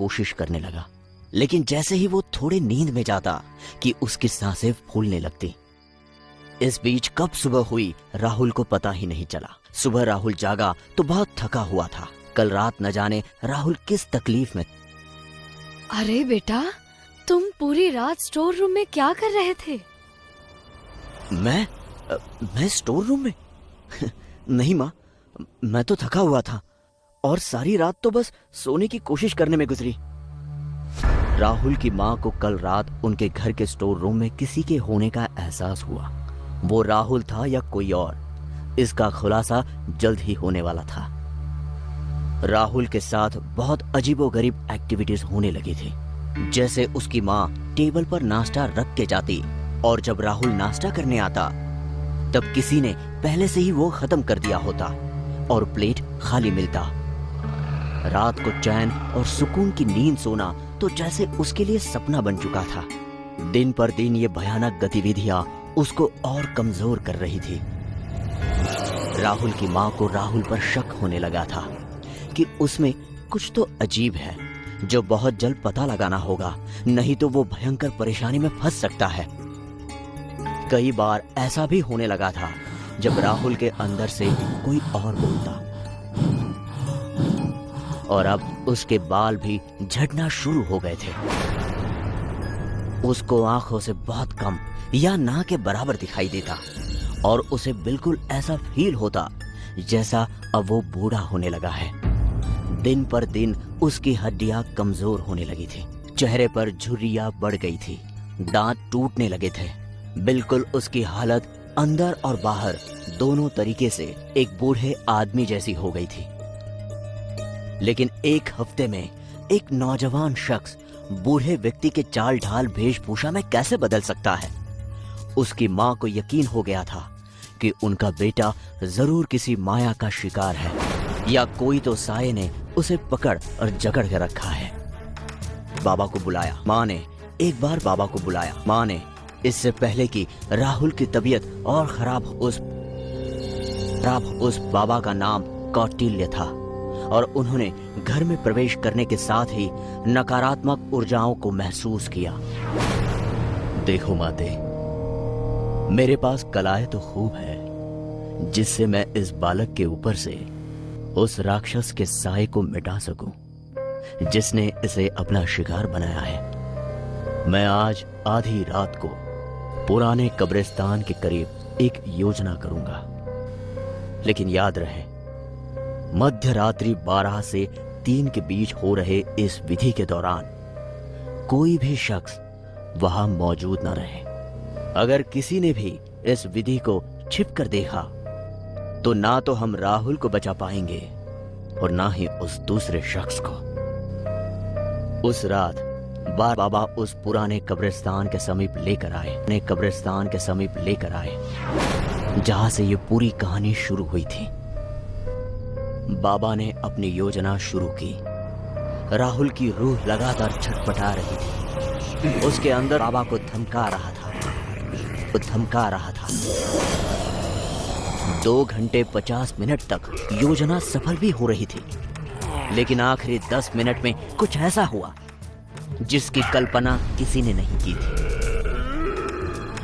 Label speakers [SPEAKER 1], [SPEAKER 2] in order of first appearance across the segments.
[SPEAKER 1] कोशिश करने लगा, लेकिन जैसे ही वो थोड़े नींद में जाता कि उसकी सांसें फूलने लगती। इस बीच कब सुबह हुई राहुल को पता ही नहीं चला। सुबह राहुल जागा तो बहुत थका हुआ था। कल रात न जाने राहुल किस तकलीफ में।
[SPEAKER 2] अरे बेटा, तुम पूरी रात स्टोर रूम में क्या कर रहे थे?
[SPEAKER 1] मैं स्टोर रूम में? नहीं माँ, मैं तो थका हुआ था और सारी रात तो बस सोने की कोशिश करने में गुजरी। राहुल की माँ को कल रात उनके घर के स्टोर रूम में किसी के होने का एहसास हुआ। वो राहुल था या कोई और, इसका खुलासा जल्द ही होने वाला था। राहुल के साथ बहुत अजीबोगरीब एक्टिविटीज होने लगी थी। जैसे उसकी माँ टेबल पर नाश्ता रख के जाती और जब राहुल नाश्ता करने आता तब किसी ने पहले से ही वो खत्म कर दिया होता और प्लेट खाली मिलता। रात को चैन और सुकून की नींद सोना तो जैसे उसके लिए सपना बन चुका था। दिन पर दिन ये भयानक गतिविधियां उसको और कमजोर कर रही थी। राहुल की माँ को राहुल पर शक होने लगा था कि उसमें कुछ तो अजीब है जो बहुत जल्द पता लगाना होगा, नहीं तो वो भयंकर परेशानी में फंस सकता है। कई बार ऐसा भी होने लगा था जब राहुल के अंदर से कोई और बोलता और अब उसके बाल भी झड़ना शुरू हो गए थे। उसको आंखों से बहुत कम या ना के बराबर दिखाई देता और उसे बिल्कुल ऐसा फील होता जैसा अब वो बूढ़ा होने लगा है। दिन पर दिन उसकी हड्डियां कमजोर होने लगी थी, चेहरे पर झुर्रियां बढ़ गई थी, दांत टूटने लगे थे। बिल्कुल उसकी हालत अंदर और बाहर दोनों तरीके से एक बूढ़े आदमी जैसी हो गई थी। लेकिन एक हफ्ते में एक नौजवान शख्स बूढ़े व्यक्ति के चाल ढाल वेशभूषा में कैसे बदल सकता है? उसकी माँ को यकीन हो गया था कि उनका बेटा जरूर किसी माया का शिकार है या कोई तो साये ने उसे पकड़ और जकड़ के रखा है। बाबा को बुलाया। माँ ने एक बार बाबा को बुलाया। माँ ने इससे पहले कि राहुल की तबीयत और खराब उस बाबा का नाम कौटिल्य था और उन्होंने घर में प्रवेश करने के साथ ही नकारात्मक ऊर्जाओं को महसूस किया। देखो माते, मेरे पास कलाएं तो खूब है जिससे मैं इस बालक के ऊपर से उस राक्षस के साए को मिटा सकूं जिसने इसे अपना शिकार बनाया है। मैं आज आधी रात को पुराने कब्रिस्तान के करीब एक योजना करूंगा, लेकिन याद रहे मध्य रात्रि 12 से 3 के बीच हो रहे इस विधि के दौरान कोई भी शख्स वहां मौजूद न रहे। अगर किसी ने भी इस विधि को छिप कर देखा तो ना तो हम राहुल को बचा पाएंगे और ना ही उस दूसरे शख्स को। उस रात बाबा उस पुराने कब्रिस्तान के समीप लेकर आए जहां से ये पूरी कहानी शुरू हुई थी। बाबा ने अपनी योजना शुरू की। राहुल की रूह लगातार छटपटा रही थी। उसके अंदर बाबा को धमका रहा था। 2 घंटे 50 मिनट तक योजना सफल भी हो रही थी, लेकिन आखिरी 10 मिनट में कुछ ऐसा हुआ जिसकी कल्पना किसी ने नहीं की थी।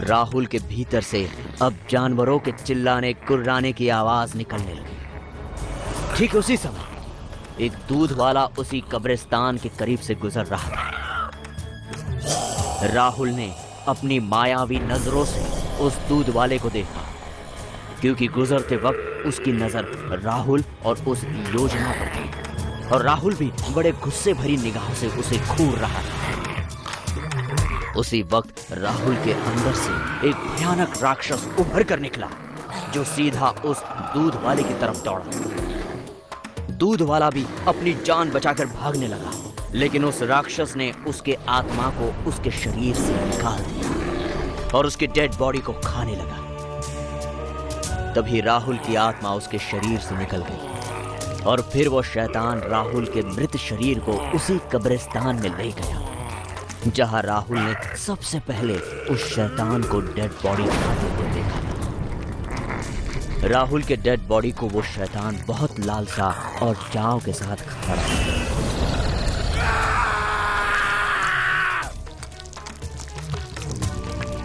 [SPEAKER 1] राहुल के भीतर से अब जानवरों के चिल्लाने कुर्राने की आवाज निकलने लगी। ठीक उसी समय एक दूध वाला उसी कब्रिस्तान के करीब से गुजर रहा था। राहुल ने अपनी मायावी नजरों से उस दूध वाले को देखा, क्योंकि गुजरते वक्त उसकी नजर राहुल और उस योजना पर थी और राहुल भी बड़े गुस्से भरी निगाहों से उसे घूर रहा था। उसी वक्त राहुल के अंदर से एक भयानक राक्षस उभर कर निकला जो सीधा उस दूध वाले की तरफ दौड़ा। दूध वाला भी अपनी जान बचाकर भागने लगा, लेकिन उस राक्षस ने उसके आत्मा को उसके शरीर से निकाल दिया और उसकी डेड बॉडी को खाने लगा। तभी राहुल की आत्मा उसके शरीर से निकल गई और फिर वो शैतान राहुल के मृत शरीर को उसी कब्रिस्तान में ले गया जहां राहुल ने सबसे पहले उस शैतान को डेड बॉडी खाते हुए देखा था। राहुल के डेड बॉडी को वो शैतान बहुत लालसा और चाव के साथ खा रहा था।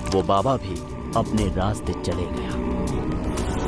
[SPEAKER 1] वो बाबा भी अपने रास्ते चले गया।